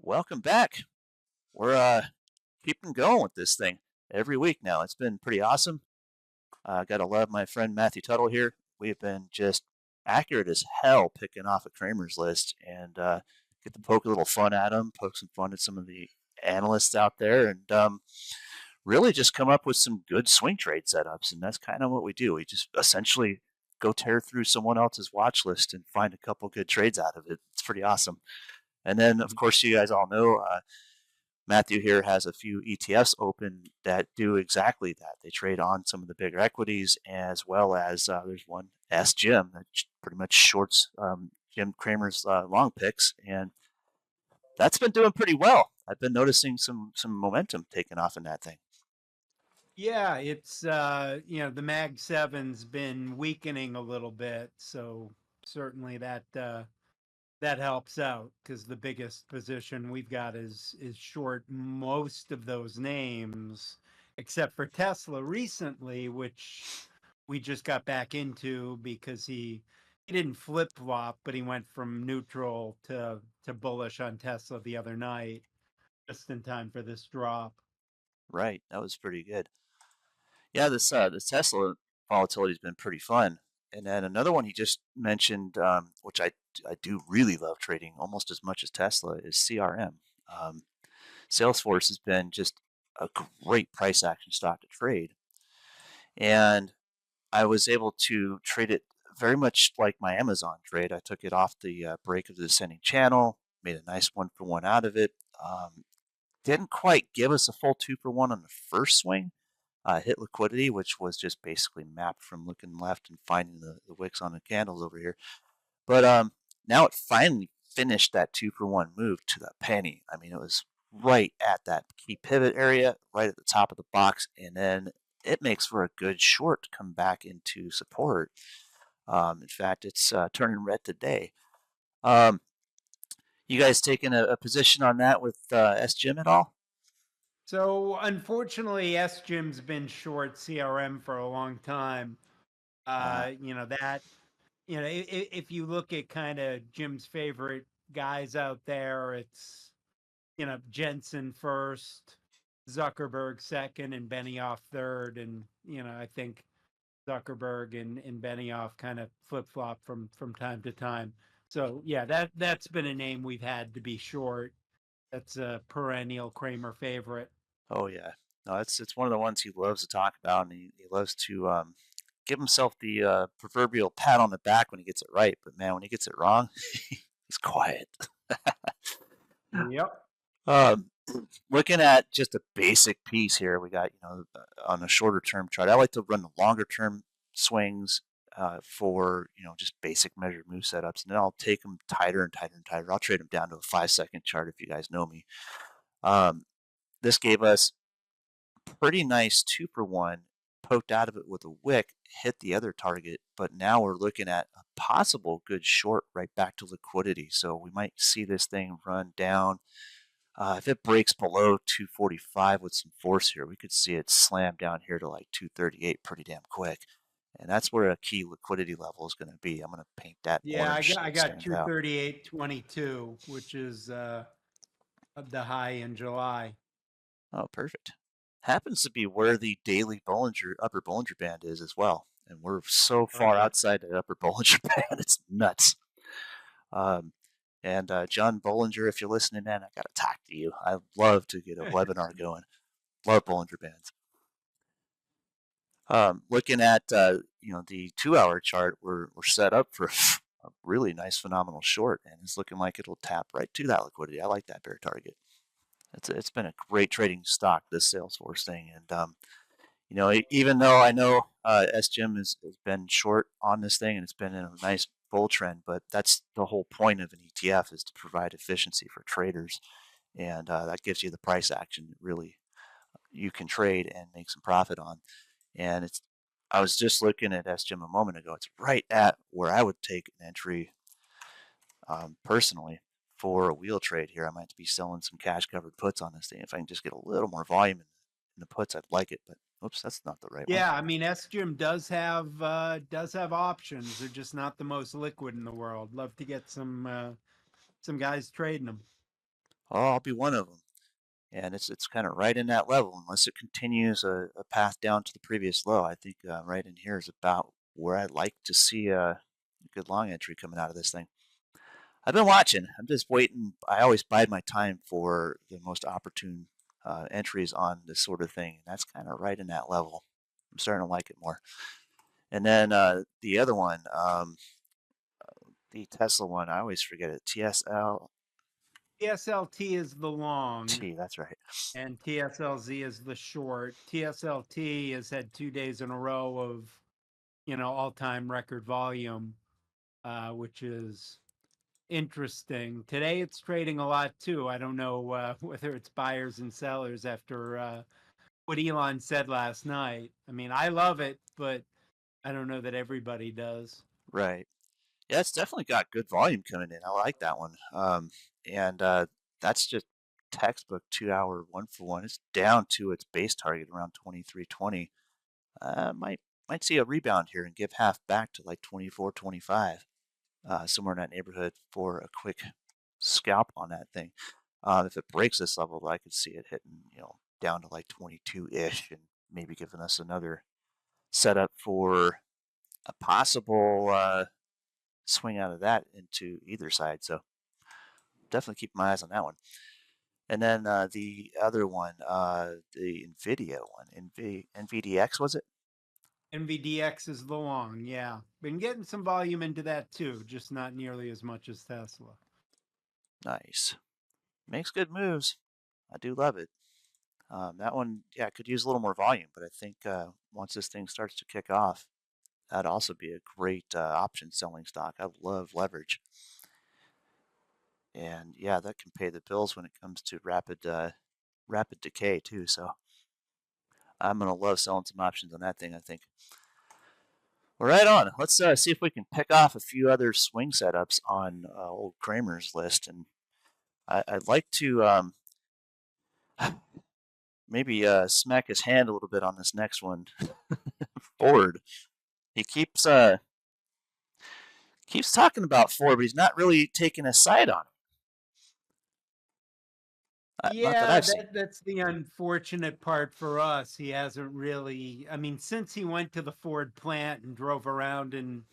Welcome back. We're keeping going with this thing every week now. It's been pretty awesome. Gotta love my friend Matthew Tuttle here. We've been just accurate as hell picking off of Cramer's list and get to poke a little fun at him, poke some fun at some of the analysts out there, and really just come up with some good swing trade setups. And that's kind of what we do. We just essentially go tear through someone else's watch list and find a couple good trades out of it. It's pretty awesome. And then, of course, you guys all know Matthew here has a few ETFs open that do exactly that. They trade on some of the bigger equities, as well as there's one SJIM that pretty much shorts Jim Cramer's long picks, and that's been doing pretty well. I've been noticing some momentum taking off in that thing. Yeah, it's the Mag 7's been weakening a little bit, so certainly that helps out because the biggest position we've got is short most of those names, except for Tesla recently, which we just got back into because he didn't flip flop, but he went from neutral to bullish on Tesla the other night, just in time for this drop. Right, that was pretty good. Yeah, this Tesla volatility has been pretty fun. And then another one he just mentioned, which I do really love trading almost as much as Tesla, is CRM. Um, Salesforce has been just a great price action stock to trade, and I was able to trade it very much like my Amazon trade. I took it off the break of the descending channel, made a nice 1-for-1 out of it. Didn't quite give us a full 2-for-1 on the first swing. Hit liquidity, which was just basically mapped from looking left and finding the wicks on the candles over here. But now it finally finished that 2-for-1 move to the penny. I mean, it was right at that key pivot area, right at the top of the box, and then it makes for a good short to come back into support. In fact, it's turning red today. Um, you guys taking a position on that with SJIM at all? So unfortunately, SJIM's been short CRM for a long time. Uh, That if you look at kind of Jim's favorite guys out there, it's Jensen first, Zuckerberg second, and Benioff third. And I think Zuckerberg and Benioff kind of flip flop from time to time. So yeah, that's been a name we've had to be short. That's a perennial Kramer favorite. oh yeah, no, it's one of the ones he loves to talk about, and he loves to give himself the proverbial pat on the back when he gets it right. But man, when he gets it wrong, he's quiet. Yep. Um, looking at just a basic piece here, we got on a shorter term chart. I like to run the longer term swings for just basic measured move setups, and then I'll take them tighter and tighter and tighter. I'll trade them down to a 5-second chart if you guys know me. Um, this gave us pretty nice 2-for-1, poked out of it with a wick, hit the other target, but now we're looking at a possible good short right back to liquidity. So we might see this thing run down. If it breaks below 245 with some force here, we could see it slam down here to like 238 pretty damn quick. And that's where a key liquidity level is going to be. I'm going to paint that Yeah, I orange got so I it got stands out. 238.22, which is the high in July. Oh, perfect. Happens to be where the daily upper Bollinger Band is as well. And we're so Oh far yeah. outside the upper Bollinger Band, it's nuts. Um, and John Bollinger, if you're listening, man, I got to talk to you. I'd love to get a webinar going. Love Bollinger Bands. Looking at the 2-hour chart, we're set up for a really nice phenomenal short, and it's looking like it'll tap right to that liquidity. I like that bear target. It's been a great trading stock, this Salesforce thing, and even though I know SJIM has been short on this thing and it's been in a nice bull trend, but that's the whole point of an ETF, is to provide efficiency for traders, and that gives you the price action that really you can trade and make some profit on. And I was just looking at SJIM a moment ago. It's right at where I would take an entry personally for a wheel trade here. I might be selling some cash covered puts on this thing. If I can just get a little more volume in the puts, I'd like it. But oops, that's not the right one. Yeah, I mean SGIM does have options. They're just not the most liquid in the world. Love to get some guys trading them. Oh, I'll be one of them. And it's kind of right in that level unless it continues a path down to the previous low. I think right in here is about where I'd like to see a good long entry coming out of this thing. I've been watching. I'm just waiting. I always bide my time for the most opportune entries on this sort of thing, and that's kind of right in that level. I'm starting to like it more. And then the other one, the Tesla one, I always forget it. TSLT, TSLT is the long, that's right. and TSLZ is the short. TSLT has had 2 days in a row of, all-time record volume, which is interesting. Today it's trading a lot too. I don't know whether it's buyers and sellers after what Elon said last night. I mean, I love it, but I don't know that everybody does. Right. Yeah, it's definitely got good volume coming in. I like that one. And that's just textbook 2 hour 1 for 1. It's down to its base target around 23.20. Might see a rebound here and give half back to like 24.25, somewhere in that neighborhood for a quick scalp on that thing. If it breaks this level, I could see it hitting, down to like 22-ish and maybe giving us another setup for a possible swing out of that into either side. So definitely keep my eyes on that one. And then the other one, the NVIDIA one, NVDX, was it? NVDX is the long, yeah. Been getting some volume into that too, just not nearly as much as Tesla. Nice. Makes good moves. I do love it. That one, yeah, could use a little more volume, but I think once this thing starts to kick off, that'd also be a great option selling stock. I love leverage. And yeah, that can pay the bills when it comes to rapid decay too. So I'm gonna love selling some options on that thing, I think. Well, right on. Let's see if we can pick off a few other swing setups on old Cramer's list, and I'd like to maybe smack his hand a little bit on this next one. Ford. He keeps talking about Ford, but he's not really taking a side on it. Not that Yeah, I've seen. that's the unfortunate part for us. He hasn't really, I mean, since he went to the Ford plant and drove around in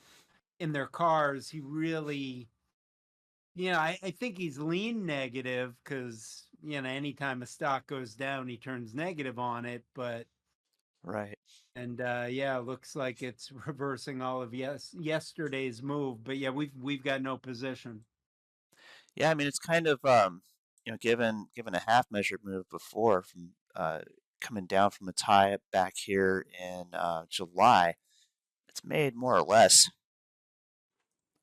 their cars, he really, I think he's lean negative because, anytime a stock goes down, he turns negative on it. But Right. and yeah, looks like it's reversing all of yesterday's move. But yeah, we've got no position. Yeah, I mean it's kind of given a half measured move before from coming down from its high back here in July, it's made more or less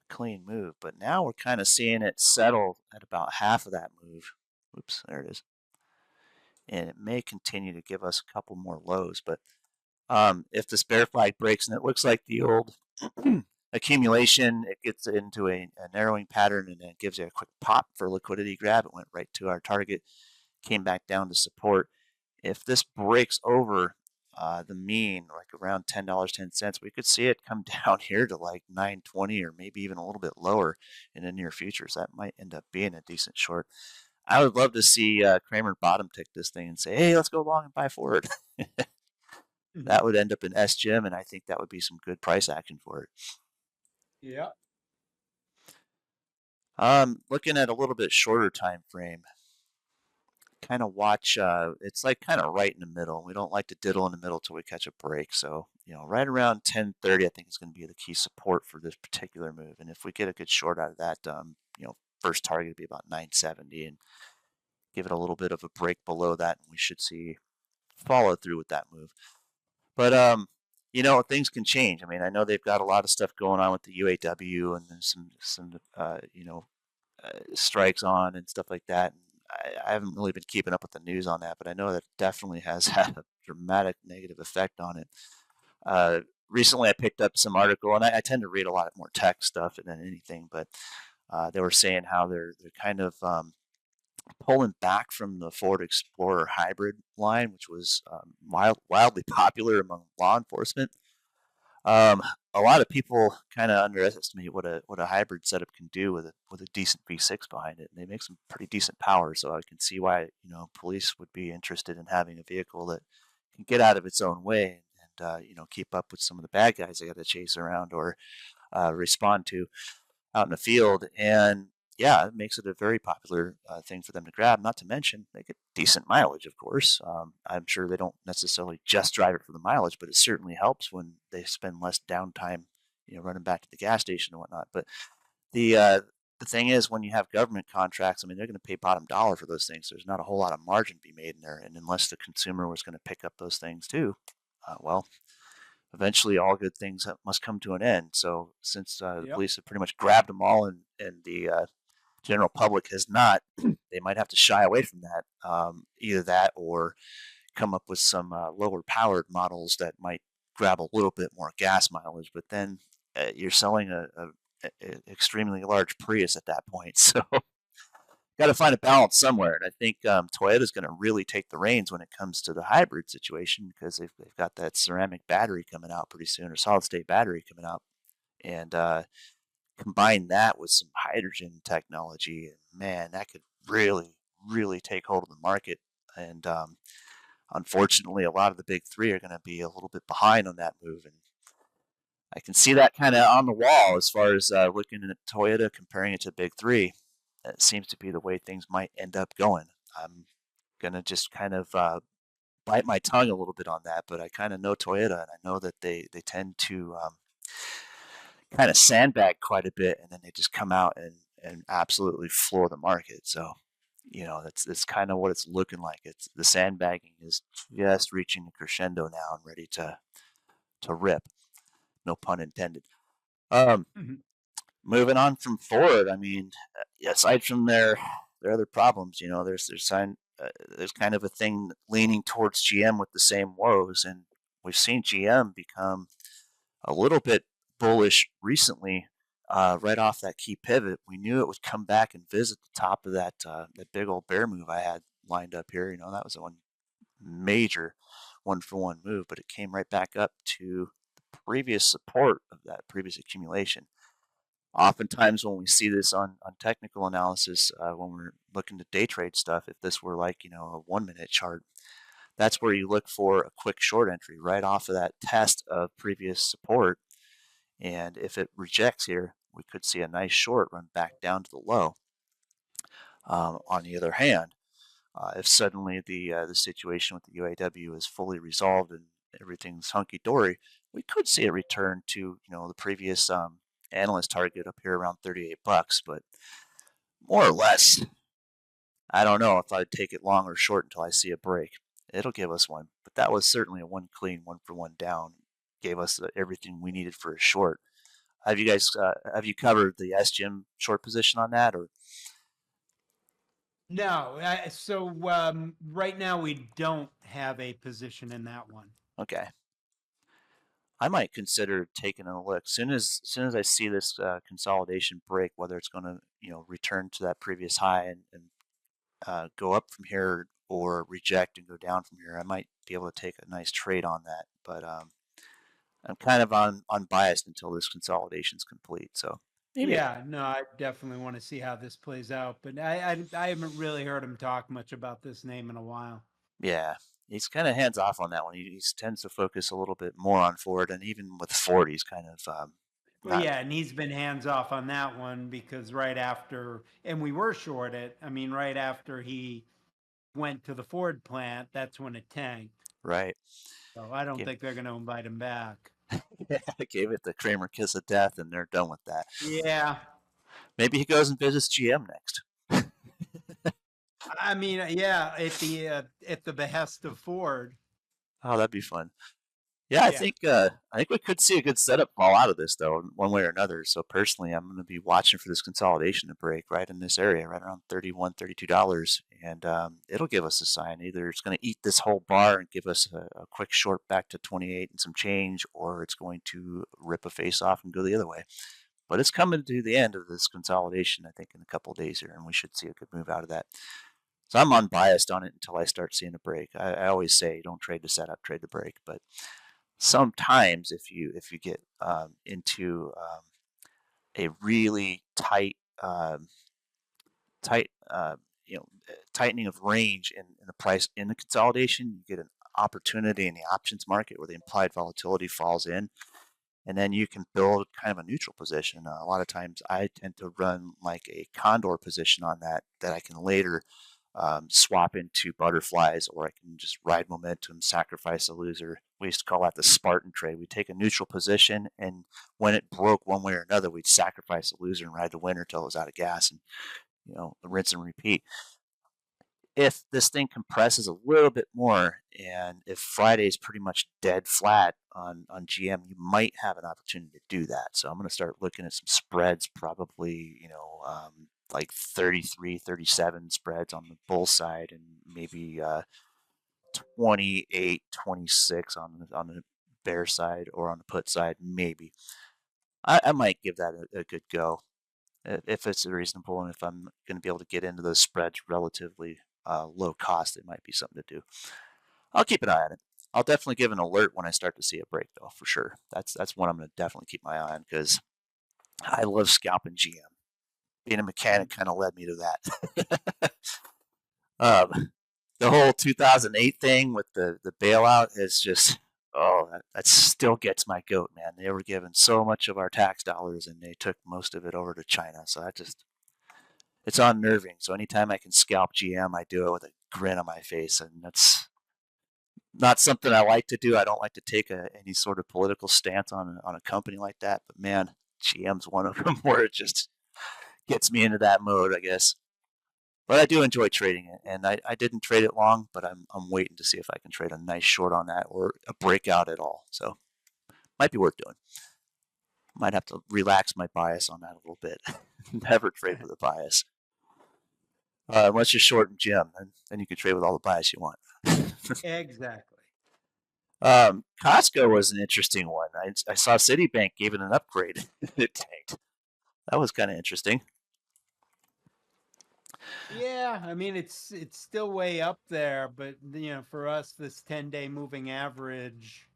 a clean move. But now we're kind of seeing it settle at about half of that move. Oops, there it is. And it may continue to give us a couple more lows, but if this bear flag breaks and it looks like the old accumulation, it gets into a narrowing pattern and then it gives you a quick pop for liquidity grab. It went right to our target, came back down to support. If this breaks over the mean, like around $10.10, we could see it come down here to like 9.20 or maybe even a little bit lower in the near future. So that might end up being a decent short. I would love to see Cramer bottom tick this thing and say, "Hey, let's go long and buy forward." That would end up in SJIM, and I think that would be some good price action for it. Yeah. Looking at a little bit shorter time frame, kind of watch. It's like kind of right in the middle. We don't like to diddle in the middle till we catch a break. So right around 10:30, I think is going to be the key support for this particular move. And if we get a good short out of that, first target would be about 970, and give it a little bit of a break below that, and we should see follow through with that move. But things can change. I mean, I know they've got a lot of stuff going on with the UAW and then some strikes on and stuff like that. And I haven't really been keeping up with the news on that, but I know that definitely has had a dramatic negative effect on it. Recently, I picked up some article, and I tend to read a lot more tech stuff than anything, but they were saying how they're kind of pulling back from the Ford Explorer hybrid line, which was wildly popular among law enforcement. Um, a lot of people kind of underestimate what a hybrid setup can do with a decent V6 behind it. And they make some pretty decent power, so I can see why police would be interested in having a vehicle that can get out of its own way and keep up with some of the bad guys they got to chase around or respond to out in the field. And yeah, it makes it a very popular thing for them to grab. Not to mention, they get decent mileage, of course. I'm sure they don't necessarily just drive it for the mileage, but it certainly helps when they spend less downtime, running back to the gas station and whatnot. But the uh, the thing is, when you have government contracts, I mean, they're going to pay bottom dollar for those things. There's not a whole lot of margin to be made in there, and unless the consumer was going to pick up those things too, well, eventually all good things must come to an end. So since the Yep. police have pretty much grabbed them all and the general public has not, they might have to shy away from that. Either that or come up with some lower powered models that might grab a little bit more gas mileage. But then you're selling a extremely large Prius at that point. So got to find a balance somewhere. And I think Toyota's going to really take the reins when it comes to the hybrid situation because they've got that ceramic battery coming out pretty soon, or solid state battery coming out. And combine that with some hydrogen technology, and man, that could really, really take hold of the market. And unfortunately, a lot of the big three are going to be a little bit behind on that move. And I can see that kind of on the wall as far as looking at Toyota, comparing it to big three. That seems to be the way things might end up going. I'm gonna just kind of bite my tongue a little bit on that, but I kind of know Toyota, and I know that they tend to kind of sandbag quite a bit, and then they just come out and absolutely floor the market. So, that's kind of what it's looking like. It's the sandbagging is just reaching a crescendo now and ready to rip. No pun intended. Um, Mhm. Moving on from Ford, I mean, aside from their other problems, there's kind of a thing leaning towards GM with the same woes, and we've seen GM become a little bit bullish recently, right off that key pivot. We knew it would come back and visit the top of that big old bear move I had lined up here. That was a one major one for one move, but it came right back up to the previous support of that previous accumulation. Oftentimes, when we see this on technical analysis, when we're looking to day trade stuff, if this were like a 1 minute chart, that's where you look for a quick short entry right off of that test of previous support. And if it rejects here, we could see a nice short run back down to the low. On the other hand, if suddenly the situation with the UAW is fully resolved and everything's hunky dory, we could see a return to the previous analyst target up here around $38. But more or less, I don't know if I'd take it long or short until I see a break. It'll give us one, but that was certainly a one clean, one for one down. Gave us everything we needed for a short. Have you covered the SJIM short position on that, or No, so right now we don't have a position in that one. okay? I might consider taking a look soon as I see this consolidation break, whether it's going to return to that previous high and go up from here or reject and go down from here. I might be able to take a nice trade on that, but I'm kind of unbiased until this consolidation is complete. So maybe, Yeah, no, I definitely want to see how this plays out, but I haven't really heard him talk much about this name in a while. yeah, he's kind of hands off on that one. He tends to focus a little bit more on Ford, and even with Ford, he's kind of Well, not yeah, and he's been hands off on that one because right after, and we were short it. I mean, right after he went to the Ford plant, that's when it tanked. right. So I don't Gave, think they're going to invite him back. gave it the Cramer kiss of death, and they're done with that. Yeah, Maybe he goes and visits GM next. I mean, yeah, at the behest of Ford. Oh, that'd be fun. Yeah, Yeah. I think we could see a good setup fall out of this though, one way or another. So personally, I'm going to be watching for this consolidation to break right in this area, right around $31, $32, and it'll give us a sign. Either it's going to eat this whole bar and give us a quick short back to 28 and some change, or it's going to rip a face off and go the other way. But it's coming to the end of this consolidation, I think, in a couple of days here, and we should see a good move out of that. So I'm unbiased on it until I start seeing a break. I always say don't trade the setup, trade the break, but sometimes if you get into a really tight tightening of range in the price in the consolidation, you get an opportunity in the options market where the implied volatility falls in, and then you can build kind of a neutral position. A lot of times I tend to run like a condor position on that I can later swap into butterflies, or I can just ride momentum, sacrifice a loser. We used to call that the Spartan trade. We'd take a neutral position, and when it broke one way or another, we'd sacrifice a loser and ride the winner till it was out of gas, and rinse and repeat. If this thing compresses a little bit more, and if Friday's pretty much dead flat on GM, you might have an opportunity to do that. So I'm going to start looking at some spreads, probably, like 33, 37 spreads on the bull side, and maybe 28, 26 on the bear side, or on the put side, maybe. I might give that a good go if it's reasonable, and if I'm going to be able to get into those spreads relatively low cost, it might be something to do. I'll keep an eye on it. I'll definitely give an alert when I start to see a break, though, for sure. That's one I'm going to definitely keep my eye on, because I love scalping GM. Being a mechanic kind of led me to that. The whole 2008 thing with the bailout is just, oh, that still gets my goat, man. They were given so much of our tax dollars, and they took most of it over to China. So that just, it's unnerving. So anytime I can scalp GM, I do it with a grin on my face, and that's not something I like to do. I don't like to take any sort of political stance on a company like that. But man, GM's one of them where it just gets me into that mode, I guess. But I do enjoy trading it, and I didn't trade it long, but I'm waiting to see if I can trade a nice short on that, or a breakout at all. So might be worth doing. Might have to relax my bias on that a little bit. Never trade with a bias. Unless you're short in GM, and then you can trade with all the bias you want. Exactly. Costco was an interesting one. I saw Citibank gave it an upgrade. It tanked. That was kind of interesting. Yeah, I mean it's still way up there, but for us this 10-day moving average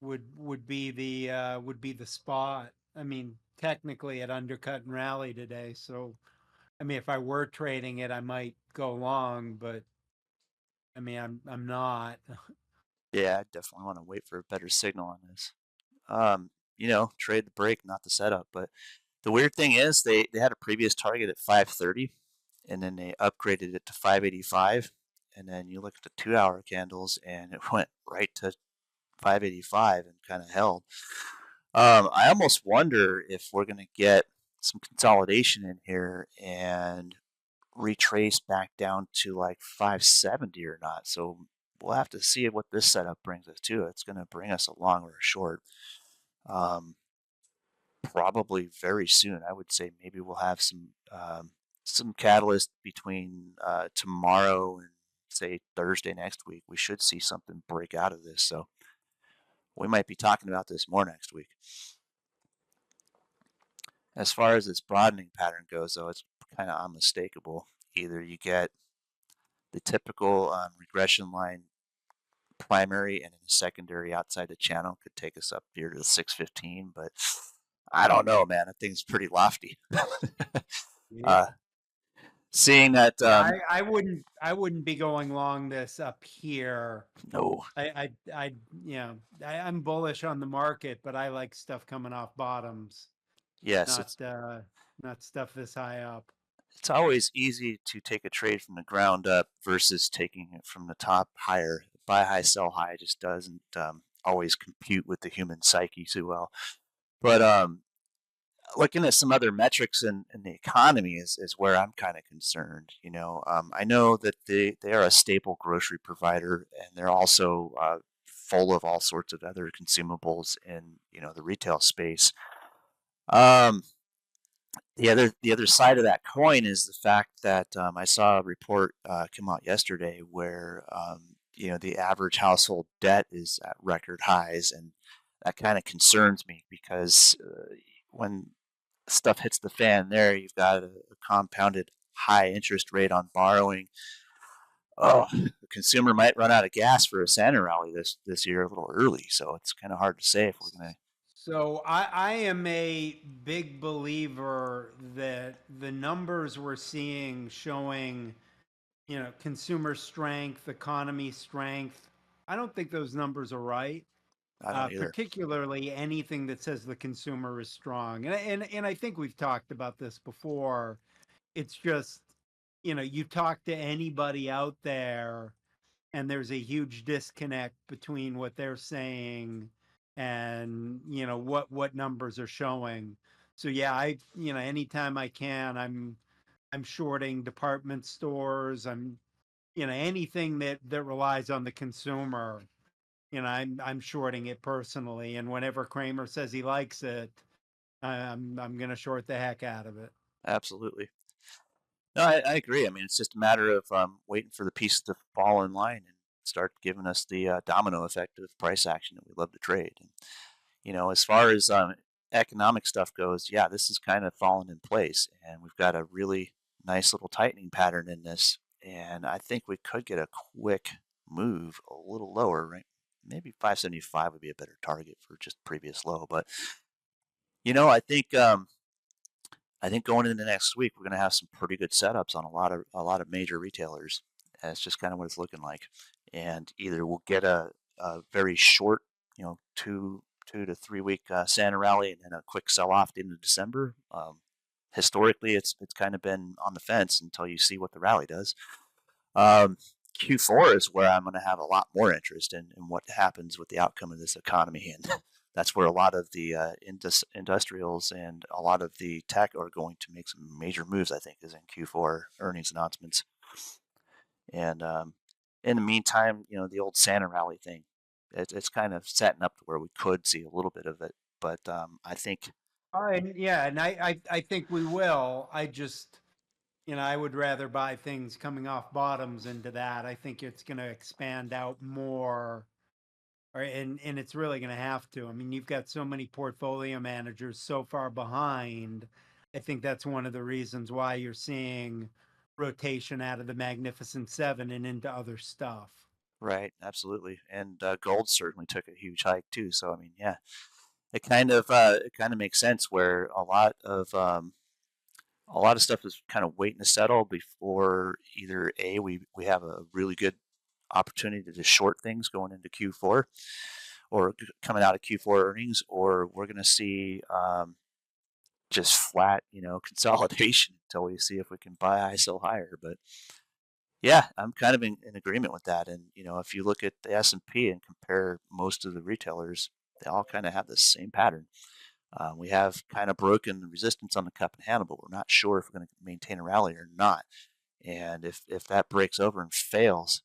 would be the spot. I mean, technically it undercut and rally today, so I mean if I were trading it I might go long, but I mean I'm not. Yeah, I definitely want to wait for a better signal on this. Trade the break, not the setup. But the weird thing is they had a previous target at 530, and then they upgraded it to 585. And then you look at the 2 hour candles, and it went right to 585 and kind of held. I almost wonder if we're going to get some consolidation in here and retrace back down to like 570 or not. So we'll have to see what this setup brings us to. It's going to bring us a long or a short. Um, Probably very soon. I would say maybe we'll have some catalyst between tomorrow and say Thursday next week. We should see something break out of this. So we might be talking about this more next week. As far as this broadening pattern goes, though, it's kind of unmistakable. Either you get the typical regression line primary, and then a secondary outside the channel could take us up here to the 615, but I don't know, man. That thing's pretty lofty. Yeah. uh, Seeing that, Yeah, I wouldn't be going long this up here. no, I'm bullish on the market, but I like stuff coming off bottoms, yes, not not stuff this high up. it's always easy to take a trade from the ground up versus taking it from the top higher. Buy high, sell high just doesn't always compute with the human psyche too well. But looking at some other metrics in the economy is where I'm kind of concerned. I know that they are a staple grocery provider, and they're also full of all sorts of other consumables in the retail space. Um, the other side of that coin is the fact that I saw a report come out yesterday where the average household debt is at record highs, and that kind of concerns me because when stuff hits the fan there, you've got a compounded high interest rate on borrowing. oh, the consumer might run out of gas for a Santa rally this year a little early, so it's kind of hard to say if we're gonna. So I am a big believer that the numbers we're seeing showing, consumer strength, economy strength, I don't think those numbers are right. I don't either. Particularly anything that says the consumer is strong. And I think we've talked about this before. It's just, you talk to anybody out there and there's a huge disconnect between what they're saying and what numbers are showing. So yeah, anytime I can, I'm shorting department stores. I'm anything that relies on the consumer. I'm shorting it personally, and whenever Cramer says he likes it, I'm gonna short the heck out of it. Absolutely. No, I agree. I mean, it's just a matter of waiting for the pieces to fall in line and start giving us the domino effect of price action that we love to trade. And as far as economic stuff goes, yeah, this is kind of fallen in place, and we've got a really nice little tightening pattern in this. And I think we could get a quick move a little lower, right? Maybe 575 would be a better target for just previous low. But I think going into next week we're going to have some pretty good setups on a lot of major retailers. That's just kind of what it's looking like. And either we'll get a very short, 2 to 3 week Santa rally and then a quick sell off into December. Historically, it's kind of been on the fence until you see what the rally does. Um, Q4 is where I'm going to have a lot more interest in what happens with the outcome of this economy, and that's where a lot of the industrials and a lot of the tech are going to make some major moves. I think is in Q4 earnings announcements, and in the meantime, the old Santa rally thing, it's kind of setting up to where we could see a little bit of it, but I think And yeah, and I think we will. I just, I would rather buy things coming off bottoms into that. I think it's going to expand out more, or and it's really going to have to. I mean, you've got so many portfolio managers so far behind. I think that's one of the reasons why you're seeing rotation out of the Magnificent Seven and into other stuff. right, absolutely, and gold certainly took a huge hike too. So I mean, yeah, it kind of makes sense where a lot of stuff is kind of waiting to settle before either we have a really good opportunity to just short things going into Q4 or coming out of Q4 earnings, or we're going to see just flat consolidation until we see if we can buy high, sell higher. But yeah, I'm kind of in agreement with that. And if you look at the S&P and compare most of the retailers, they all kind of have the same pattern. We have kind of broken the resistance on the cup and handle, but we're not sure if we're going to maintain a rally or not. And if that breaks over and fails,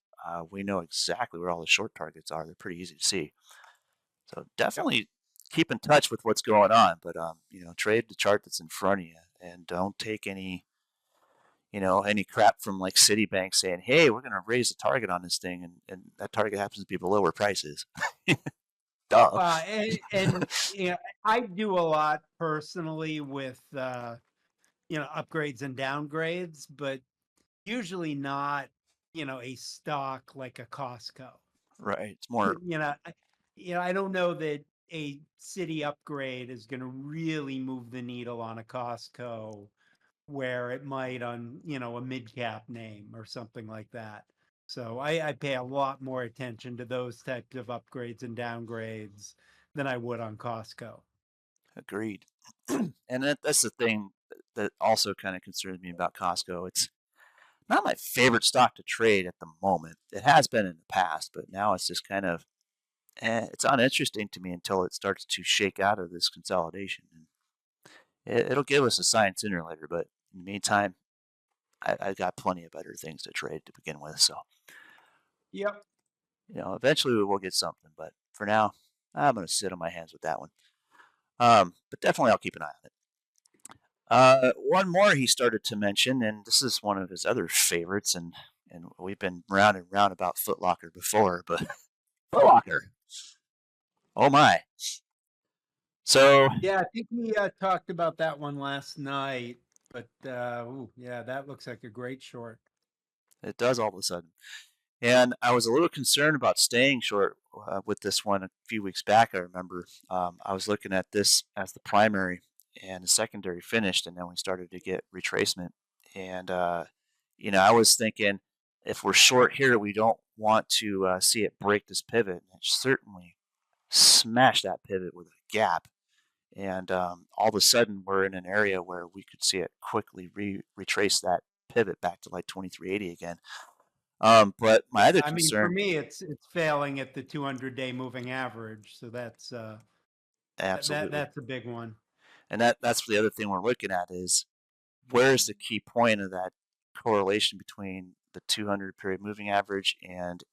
we know exactly where all the short targets are. They're pretty easy to see. So Yep. definitely keep in touch with what's going on, but trade the chart that's in front of you, and don't take any crap from like Citibank saying, "Hey, we're going to raise the target on this thing," and that target happens to be below where price is. Duh. And I do a lot personally with upgrades and downgrades, but usually not a stock like a Costco. Right. It's more I don't know that a city upgrade is going to really move the needle on a Costco where it might on a mid cap name or something like that. So I pay a lot more attention to those types of upgrades and downgrades than I would on Costco. agreed. And that's the thing that also kind of concerns me about Costco. It's not my favorite stock to trade at the moment. It has been in the past, but now it's just kind of it's uninteresting to me until it starts to shake out of this consolidation. And it'll give us a sign sooner or later, but in the meantime, I got plenty of better things to trade to begin with. So Yep. eventually we will get something, but for now, I'm going to sit on my hands with that one. But definitely, I'll keep an eye on it. One more he started to mention, and this is one of his other favorites, and we've been round and round about Foot Locker before, but Foot Locker, oh my! So Yeah, I think we talked about that one last night, but yeah, that looks like a great short. It does all of a sudden. And I was a little concerned about staying short with this one a few weeks back. I remember I was looking at this as the primary, and the secondary finished, and then we started to get retracement. And I was thinking, if we're short here, we don't want to see it break this pivot. And it certainly smashed that pivot with a gap. And all of a sudden, we're in an area where we could see it quickly retrace that pivot back to like 2380 again. But my Yeah, other I mean, for concern, me, it's failing at the 200-day moving average, so absolutely, that's a big one. and that's the other thing we're looking at is where's the key point of that correlation between the 200 period moving average and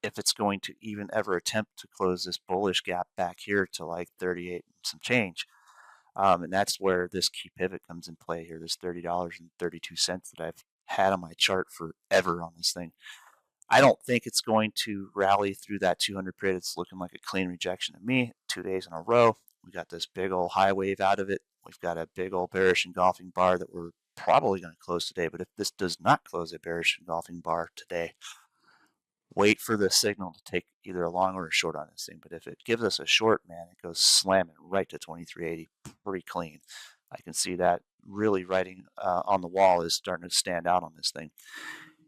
if it's going to even ever attempt to close this bullish gap back here to like 38 and some change. And that's where this key pivot comes in play here, this $30.32 that I've had on my chart forever on this thing. I don't think it's going to rally through that 200 period. It's looking like a clean rejection to me. 2 days in a row. We got this big old high wave out of it. We've got a big old bearish engulfing bar that we're probably going to close today. But if this does not close a bearish engulfing bar today, wait for the signal to take either a long or a short on this thing. But if it gives us a short, man, it goes slamming right to 2380 pretty clean. I can see that really writing on the wall is starting to stand out on this thing.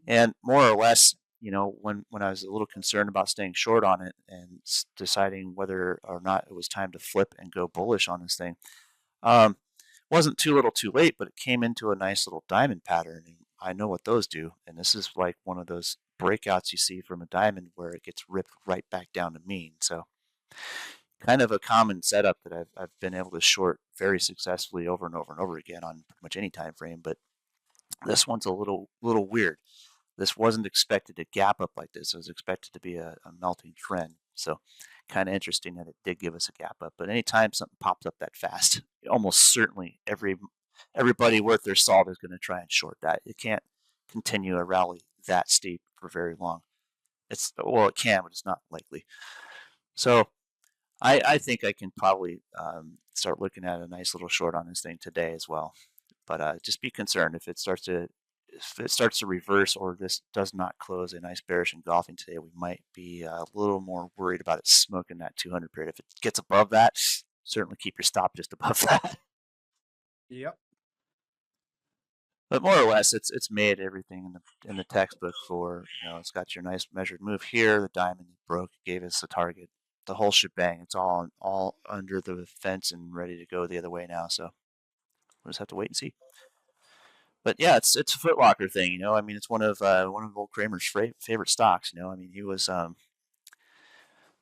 And more or less, when I was a little concerned about staying short on it and deciding whether or not it was time to flip and go bullish on this thing, um, wasn't too little too late, but it came into a nice little diamond pattern. And I know what those do. And this is like one of those breakouts you see from a diamond where it gets ripped right back down to mean. So kind of a common setup that I've been able to short very successfully over and over and over again on pretty much any time frame. But this one's a little weird. This wasn't expected to gap up like this. It was expected to be a melting trend. So kind of interesting that it did give us a gap up. But anytime something pops up that fast, almost certainly everybody worth their salt is going to try and short that. It can't continue a rally that steep for very long. It can, but it's not likely. So I think I can probably start looking at a nice little short on this thing today as well. But just be concerned if it starts to reverse or this does not close a nice bearish engulfing today, we might be a little more worried about it smoking that 200 period. If it gets above that, certainly keep your stop just above that. Yep. But more or less, it's made everything in the textbook for it's got your nice measured move here. The diamond broke, gave us the target, the whole shebang. It's all under the fence and ready to go the other way now. So we'll just have to wait and see. But yeah, it's a Foot Locker thing, I mean, it's one of old Kramer's favorite stocks. I mean, he was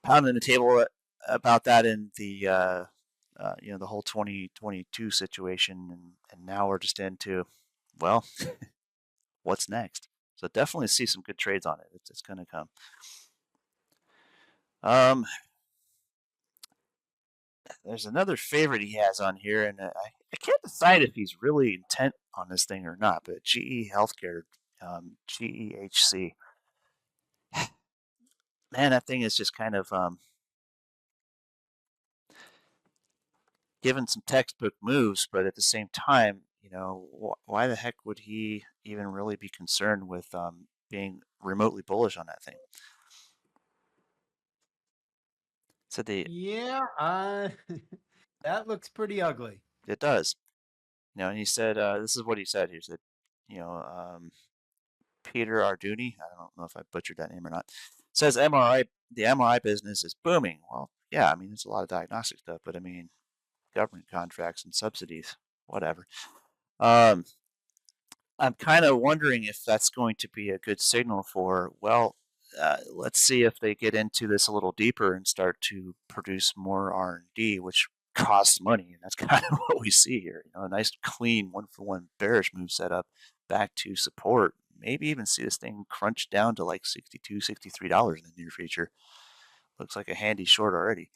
pounding the table about that in the whole 2022 situation, and now we're just into, well, what's next? So definitely see some good trades on it. It's going to come. Um, there's another favorite he has on here, and I can't decide if he's really intent on this thing or not. But GE Healthcare, GEHC, man, that thing is just kind of given some textbook moves, but at the same time, why the heck would he even really be concerned with being remotely bullish on that thing? So Yeah, that looks pretty ugly. it does, and he said, this is what he said. He said, you know, um, Peter Arduni, I don't know if I butchered that name or not, says the MRI business is booming. Well, yeah, I mean, there's a lot of diagnostic stuff, but I mean, government contracts and subsidies, whatever. Um, I'm kind of wondering if that's going to be a good signal for, well, let's see if they get into this a little deeper and start to produce more R&D, which costs money, and that's kind of what we see here. A nice clean one-for-one bearish move set up back to support. Maybe even see this thing crunch down to like $62, $63 in the near future. Looks like a handy short already.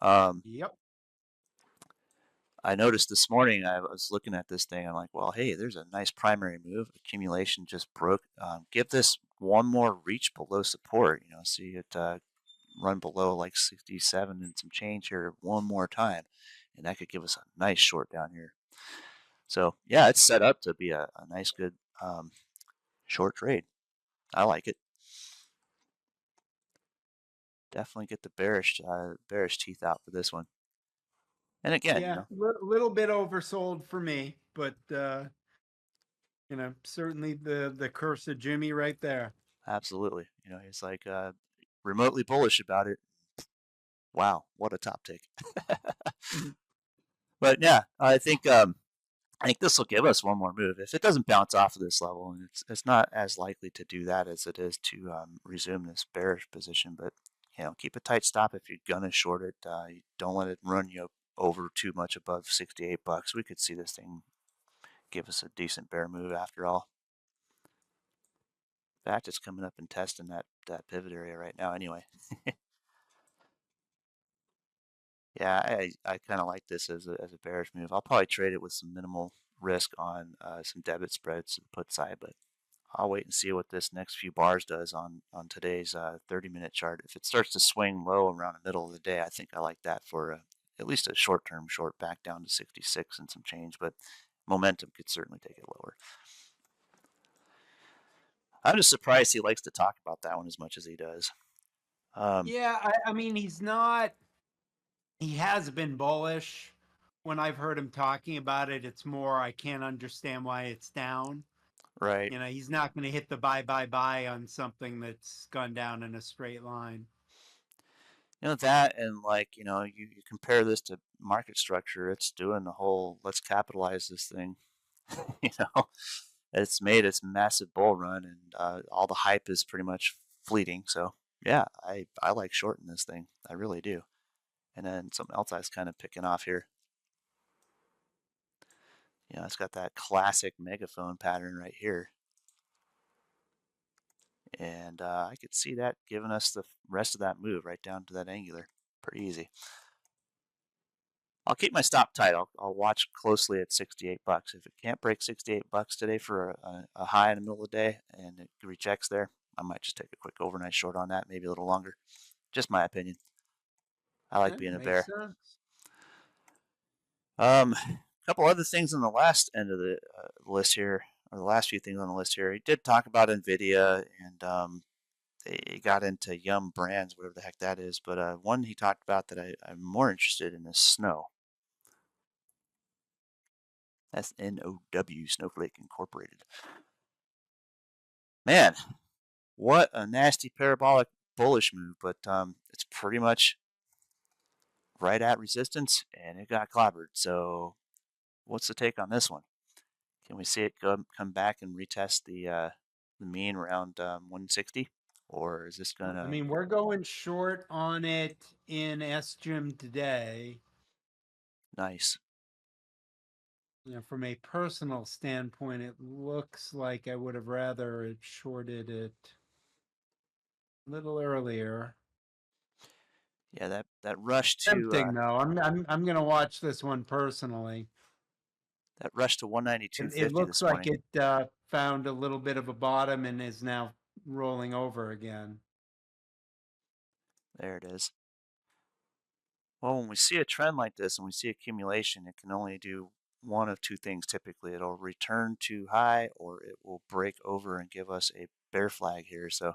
Um, Yep. I noticed this morning I was looking at this thing. I'm like, well, hey, there's a nice primary move. Accumulation just broke. Give this one more reach below support. See it run below like 67 and some change here one more time, and that could give us a nice short down here. So yeah, it's set up to be a nice, good short trade. I like it. Definitely get the bearish teeth out for this one. And again, Yeah, little bit oversold for me, but certainly the curse of Jimmy right there. absolutely. He's like remotely bullish about it. Wow, what a top take. Mhm. But yeah, I think this will give us one more move. If it doesn't bounce off of this level, and it's not as likely to do that as it is to resume this bearish position. But keep a tight stop if you're gonna short it. You don't let it run you over too much above $68. We could see this thing give us a decent bear move after all. In fact, it's coming up and testing that pivot area right now. Anyway, yeah, I kind of like this as a bearish move. I'll probably trade it with some minimal risk on some debit spreads to the put side, but I'll wait and see what this next few bars does on today's 30-minute chart. If it starts to swing low around the middle of the day, I think I like that for at least a short-term short back down to 66 and some change, but momentum could certainly take it lower. I'm just surprised he likes to talk about that one as much as he does. Um, Yeah, I mean he has been bullish. When I've heard him talking about it, it's more I can't understand why it's down. right. He's not going to hit the buy on something that's gone down in a straight line. That and like, you compare this to market structure, it's doing the whole let's capitalize this thing. you know, it's made its massive bull run and all the hype is pretty much fleeting. So yeah, I like shorting this thing. I really do. And then something else I was kind of picking off here. It's got that classic megaphone pattern right here. And I could see that giving us the rest of that move right down to that angular. Pretty easy. I'll keep my stop tight. I'll watch closely at $68. If it can't break $68 today for a high in the middle of the day and it rejects there, I might just take a quick overnight short on that, maybe a little longer. Just my opinion. I like Yeah, being a makes bear. sense. A couple other things on the last end of the list here, or the last few things on the list here. He did talk about Nvidia and they got into Yum Brands, whatever the heck that is. But one he talked about that I'm more interested in is Snow. SNOW, Snowflake Incorporated. Man, what a nasty parabolic bullish move, but it's pretty much right at resistance, and it got clobbered. So, what's the take on this one? Can we see it come back and retest the mean around 160, or is this I gonna mean, we're going short on it in SJIM today. nice? From a personal standpoint, it looks like I would have rather it shorted it a little earlier. Yeah, that rush to Tempting though. I'm gonna watch this one personally. that rush to It 192.50 looks this like morning. it found a little bit of a bottom and is now rolling over again. There it is. Well, when we see a trend like this and we see accumulation, it can only do one of two things typically. It'll return too high or it will break over and give us a bear flag here. So,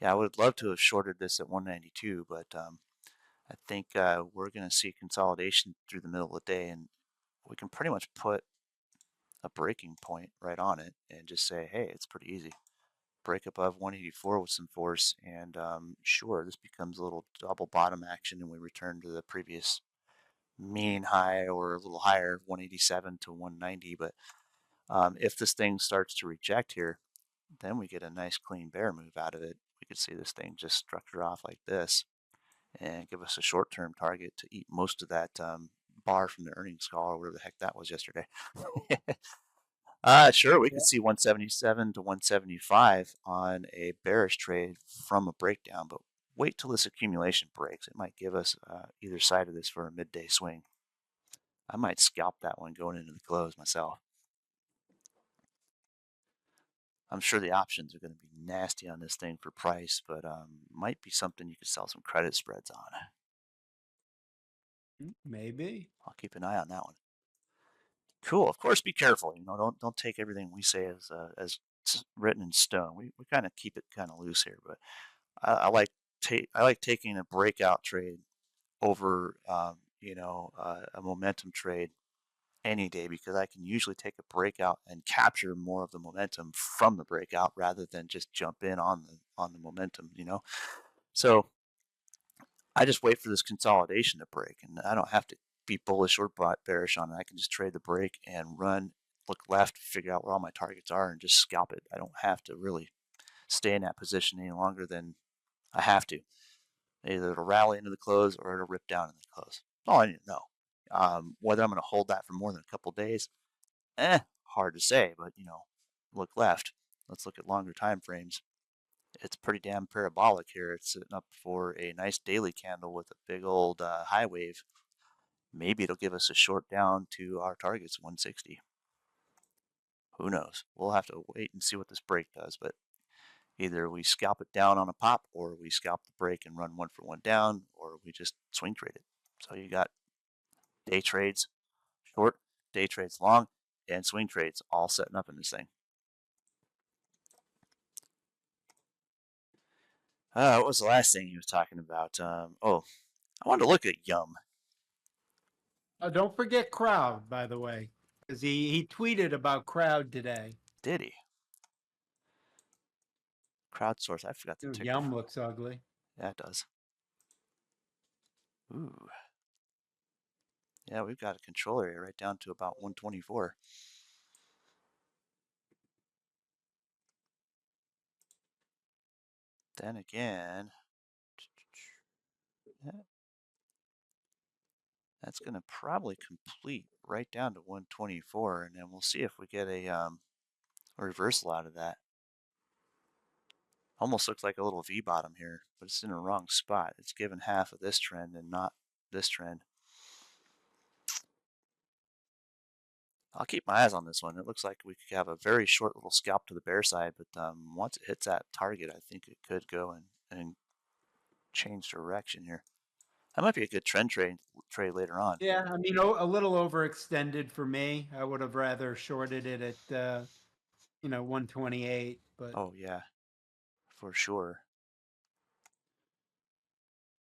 yeah, I would love to have shorted this at 192, but I think we're going to see consolidation through the middle of the day and we can pretty much put a breaking point right on it and just say, hey, it's pretty easy. Break above 184 with some force, and sure, this becomes a little double bottom action, and we return to the previous mean high or a little higher, 187 to 190. But if this thing starts to reject here, then we get a nice clean bear move out of it. We could see this thing just structure off like this and give us a short-term target to eat most of that bar from the earnings call or whatever the heck that was yesterday. Sure, we could Yeah. see 177 to 175 on a bearish trade from a breakdown, but wait till this accumulation breaks. It might give us either side of this for a midday swing. I might scalp that one going into the close myself. I'm sure the options are going to be nasty on this thing for price, but might be something you could sell some credit spreads on. Maybe. I'll keep an eye on that one. Cool. Of course, be careful. Don't take everything we say as written in stone. We kind of keep it kind of loose here, but I like taking a breakout trade over a momentum trade any day because I can usually take a breakout and capture more of the momentum from the breakout rather than just jump in on the momentum. So I just wait for this consolidation to break, and I don't have to be bullish or bearish on it. I can just trade the break and run, look left, figure out where all my targets are, and just scalp it. I don't have to really stay in that position any longer than I have to. Either it'll rally into the close or it'll rip down in the close. That's all I need to know. Whether I'm going to hold that for more than a couple days, hard to say. But look left. Let's look at longer time frames. It's pretty damn parabolic here. It's sitting up for a nice daily candle with a big old high wave. Maybe it'll give us a short down to our targets 160. Who knows? We'll have to wait and see what this break does. But either we scalp it down on a pop, or we scalp the break and run one for one down, or we just swing trade it. So you got day trades short, day trades long, and swing trades all setting up in this thing. What was the last thing he was talking about? I wanted to look at Yum. Don't forget Crowd, by the way, because he tweeted about Crowd today. Did he? Crowdsource. I forgot the Ooh, ticker. Yum looks ugly. Yeah, it does. Ooh. Yeah, we've got a control area right down to about 124. Then again, that's going to probably complete right down to 124, and then we'll see if we get a reversal out of that. Almost looks like a little V bottom here, but it's in the wrong spot. It's given half of this trend and not this trend. I'll keep my eyes on this one. It looks like we could have a very short little scalp to the bear side, but once it hits that target, I think it could go and change direction here. That might be a good trade later on. Yeah, I mean, a little overextended for me. I would have rather shorted it at 128, but Oh yeah, for sure.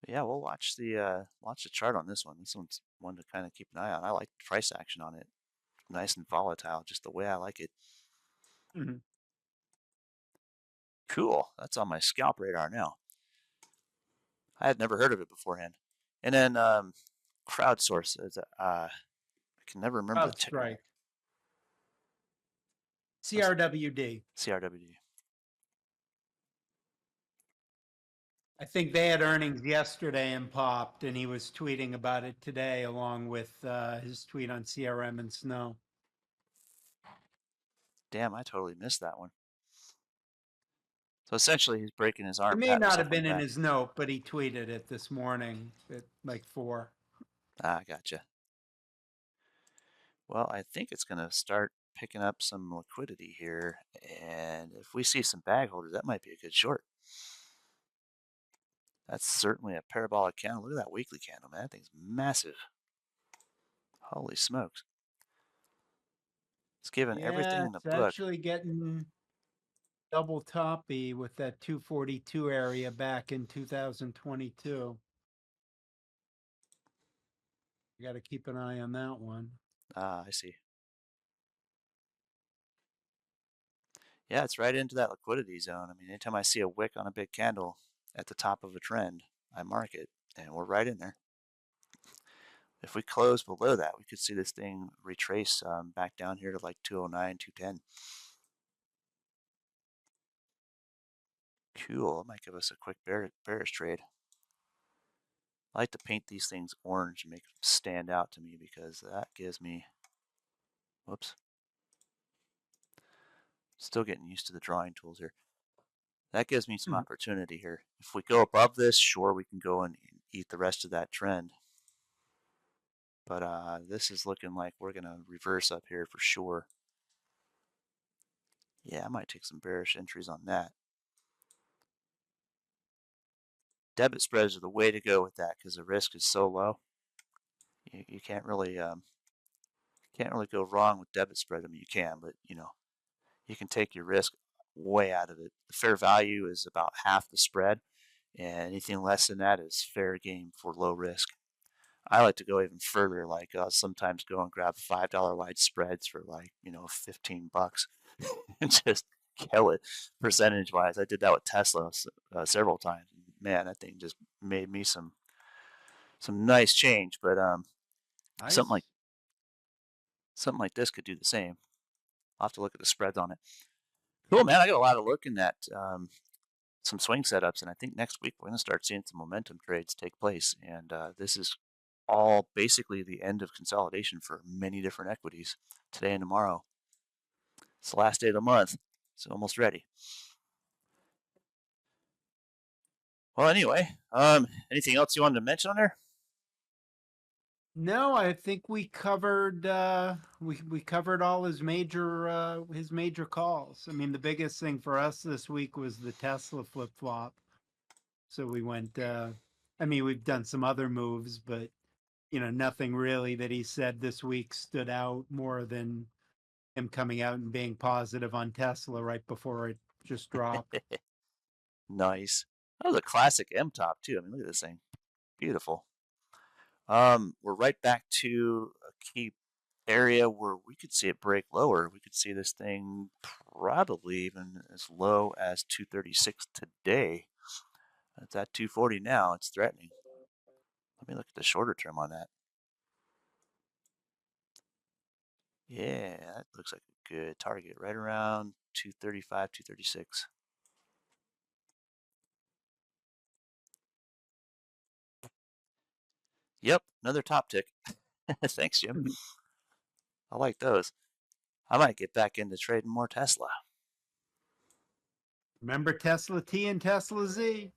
But yeah, we'll watch the chart on this one. This one's one to kind of keep an eye on. I like the price action on it. Nice and volatile, just the way I like it. Mhm. Cool. That's on my scalp radar now. I had never heard of it beforehand. And then crowdsource is I can never remember the Crowd ticker. Strike, CRWD. CRWD. I think they had earnings yesterday and popped, and he was tweeting about it today, along with his tweet on CRM and Snow. Damn, I totally missed that one. So essentially, he's breaking his It arm, may patting not himself have on the been in back. his note, but he tweeted it this morning at like 4. Ah, gotcha. Well, I think it's going to start picking up some liquidity here. And if we see some bag holders, that might be a good short. That's certainly a parabolic candle. Look at that weekly candle, man. That thing's massive. Holy smokes. It's given everything Yeah, in the it's book. actually getting double toppy with that 242 area back in 2022. You got to keep an eye on that one. Ah, I see. Yeah, it's right into that liquidity zone. I mean, anytime I see a wick on a big candle at the top of a trend, I mark it, and we're right in there. If we close below that, we could see this thing retrace back down here to like 209, 210. Cool. It might give us a quick bearish trade. I like to paint these things orange and make them stand out to me because that gives me, whoops, still getting used to the drawing tools here. That gives me some Mhm. opportunity here. If we go above this, sure, we can go and eat the rest of that trend. But this is looking like we're going to reverse up here for sure. Yeah, I might take some bearish entries on that. Debit spreads are the way to go with that because the risk is so low. You can't really go wrong with debit spread. I mean, you can, but you can take your risk way out of it. The fair value is about half the spread, and anything less than that is fair game for low risk. I like to go even further. Like sometimes go and grab $5 wide spreads for like 15 bucks, and just kill it percentage wise. I did that with Tesla several times. Man, that thing just made me some nice change. But something like Nice. something like this could do the same. I'll have to look at the spreads on it. Cool, man. I got a lot of looking at some swing setups, and I think next week we're going to start seeing some momentum trades take place. And this is all basically the end of consolidation for many different equities today and tomorrow. It's the last day of the month. It's almost ready. Well, anyway, anything else you wanted to mention on there? No, I think we covered we covered all his major calls. I mean, the biggest thing for us this week was the Tesla flip flop. So we went I mean, we've done some other moves, but nothing really that he said this week stood out more than him coming out and being positive on Tesla right before it just dropped. Nice. That was a classic M top too. I mean, look at this thing. Beautiful. We're right back to a key area where we could see it break lower. We could see this thing probably even as low as 236 today. It's at 240 now. It's threatening. Let me look at the shorter term on that. Yeah, that looks like a good target. Right around 235, 236. Yep, another top tick. Thanks, Jim. I like those. I might get back into trading more Tesla. Remember Tesla T and Tesla Z?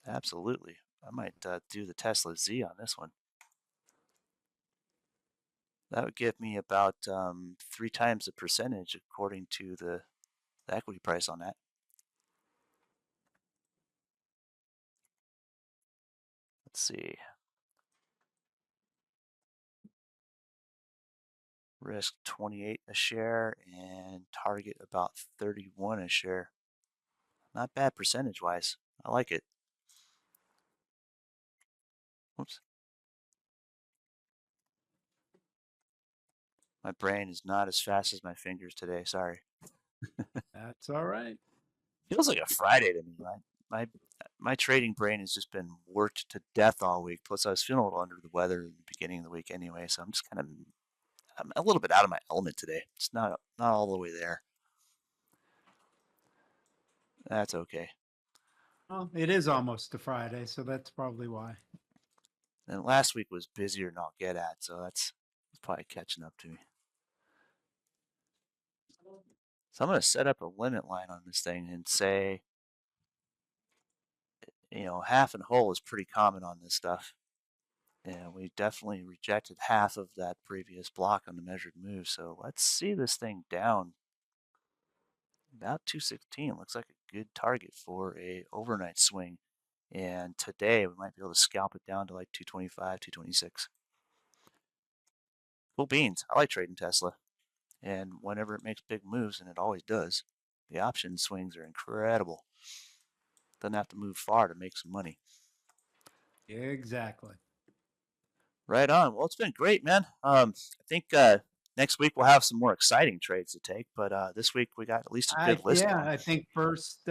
Absolutely. I might do the Tesla Z on this one. That would give me about 3 times the percentage according to the equity price on that. Let's see. Risk 28 a share and target about 31 a share. Not bad percentage wise. I like it. Oops. My brain is not as fast as my fingers today. Sorry. That's all right. Feels like a Friday to me. My my trading brain has just been worked to death all week. Plus, I was feeling a little under the weather in the beginning of the week anyway, so I'm a little bit out of my element today. It's not all the way there. That's okay. Well, it is almost a Friday, so that's probably why. And last week was busier than I'll get at, so that's probably catching up to me. So I'm going to set up a limit line on this thing and say, half and whole is pretty common on this stuff. And we definitely rejected half of that previous block on the measured move. So let's see this thing down about 216. Looks like a good target for a overnight swing. And today we might be able to scalp it down to like 225, 226. Cool beans. I like trading Tesla. And whenever it makes big moves, and it always does, the option swings are incredible. Doesn't have to move far to make some money. Exactly. Right on. Well, it's been great, man. I think next week we'll have some more exciting trades to take, but this week we got at least a good list Yeah, going. I think first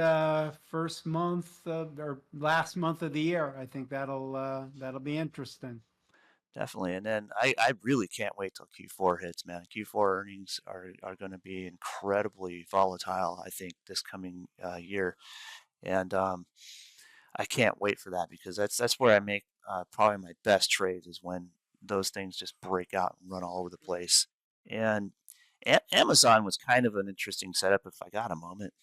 month or last month of the year. I think that'll be interesting. Definitely. And then I really can't wait till Q4 hits, man. Q4 earnings are going to be incredibly volatile, I think, this coming year. And I can't wait for that because that's where I make probably my best trades is when those things just break out and run all over the place. And Amazon was kind of an interesting setup if I got a moment.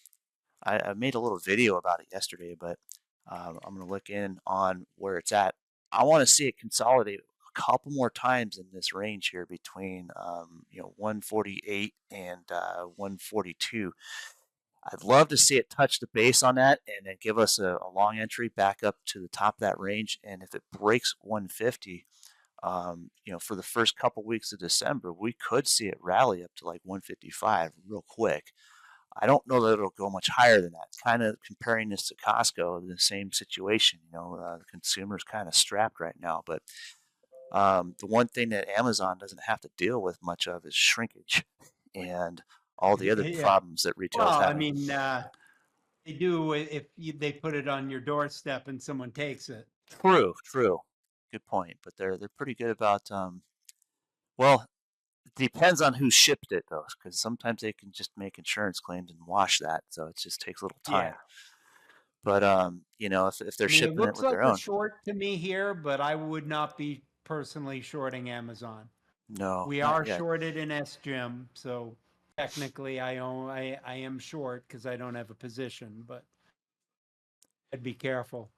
I made a little video about it yesterday, but I'm going to look in on where it's at. I want to see it consolidate a couple more times in this range here between 148 and 142. I'd love to see it touch the base on that and then give us a long entry back up to the top of that range. And if it breaks 150, for the first couple weeks of December, we could see it rally up to like 155 real quick. I don't know that it'll go much higher than that. It's kind of comparing this to Costco, the same situation. The consumer's kind of strapped right now. But the one thing that Amazon doesn't have to deal with much of is shrinkage and all the other Yeah. problems that retail is Well, I having. mean, they do if they put it on your doorstep and someone takes it. True, true. Good point. But they're pretty good about well, it depends on who shipped it though, because sometimes they can just make insurance claims and wash that, so it just takes a little Yeah. time. But if they're I mean, it shipping it looks with like their a own, short to me here, but I would not be personally shorting Amazon. no, We not are yet. shorted in SJIM, so technically I am short because I don't have a position, but I'd be careful.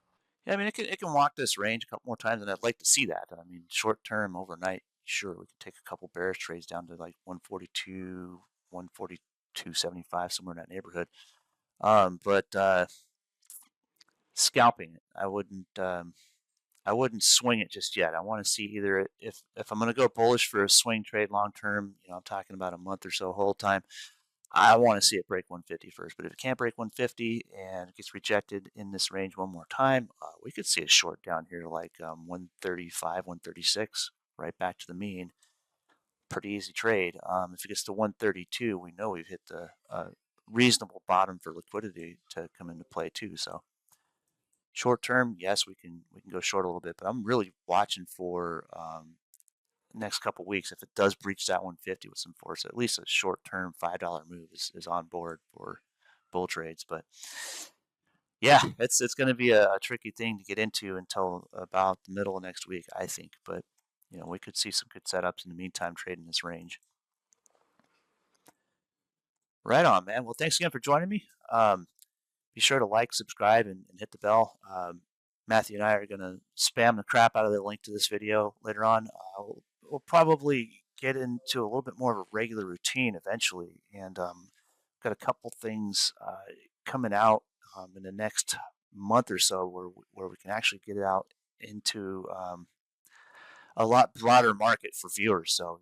Yeah, I mean it can walk this range a couple more times, and I'd like to see that. I mean, short term, overnight, sure, we can take a couple bearish trades down to like 142, 142.75, somewhere in that neighborhood. But scalping it, I wouldn't swing it just yet. I want to see either if I'm going to go bullish for a swing trade long term. I'm talking about a month or so hold time. I want to see it break 150 first. But if it can't break 150 and it gets rejected in this range one more time, we could see a short down here like 135, 136, right back to the mean. Pretty easy trade. If it gets to 132, we know we've hit the reasonable bottom for liquidity to come into play too. So short term, yes, we can go short a little bit, but I'm really watching for next couple weeks. If it does breach that 150 with some force, at least a short term $5 move is on board for bull trades. But yeah, it's going to be a tricky thing to get into until about the middle of next week, I think. But we could see some good setups in the meantime trading this range. Right on, man. Well, thanks again for joining me. Be sure to like, subscribe, and hit the bell. Matthew and I are going to spam the crap out of the link to this video later on. We'll probably get into a little bit more of a regular routine eventually, and got a couple things coming out in the next month or so where we can actually get it out into a lot broader market for viewers. So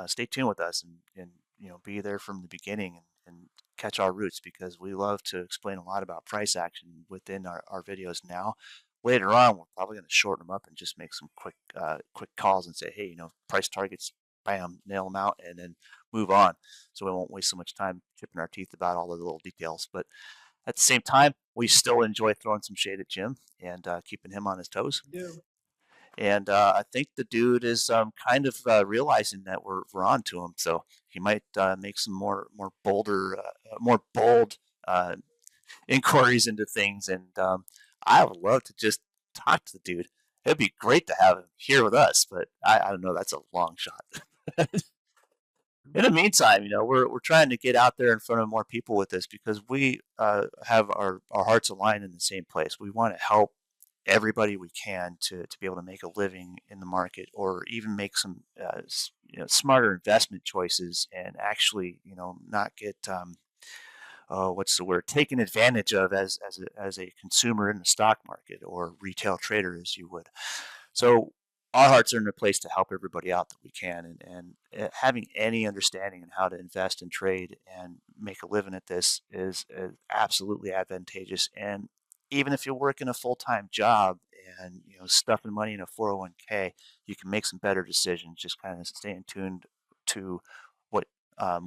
stay tuned with us and be there from the beginning and catch our roots, because we love to explain a lot about price action within our videos now. Later on, we're probably going to shorten them up and just make some quick calls and say, hey, price targets, bam, nail them out, and then move on. So we won't waste so much time chipping our teeth about all the little details. But at the same time, we still enjoy throwing some shade at Jim and keeping him on his toes. Do. And I think the dude is kind of realizing that we're on to him. So he might make some more bold uh, inquiries into things. And I would love to just talk to the dude. It'd be great to have him here with us, but I don't know. That's a long shot. In the meantime, we're trying to get out there in front of more people with this, because we have our hearts aligned in the same place. We want to help everybody we can to be able to make a living in the market, or even make some smarter investment choices, and actually not get what's the word, taken advantage of as a consumer in the stock market, or retail trader as you would. So our hearts are in a place to help everybody out that we can, and having any understanding in how to invest and trade and make a living at this is absolutely advantageous. And even if you're working a full-time job and stuffing money in a 401k, you can make some better decisions, just kind of staying tuned to what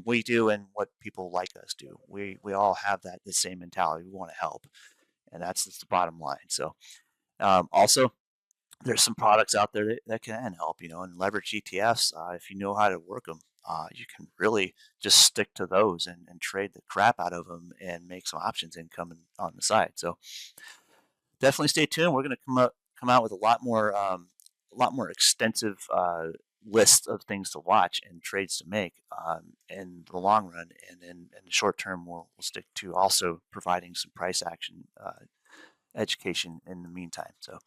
we do and what people like us do. We all have the same mentality. We want to help, and that's the bottom line. So also, there's some products out there that can help, and leverage ETFs. If you know how to work them, you can really just stick to those and trade the crap out of them and make some options income on the side. So definitely stay tuned. We're going to come out with a lot more extensive list of things to watch and trades to make in the long run, and in the short term, we'll stick to also providing some price action education in the meantime. So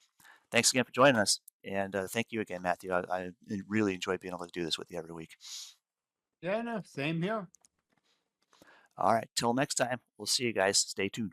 thanks again for joining us, and thank you again, Matthew. I really enjoyed being able to do this with you every week. Yeah, no, same here. All right, till next time, we'll see you guys. Stay tuned.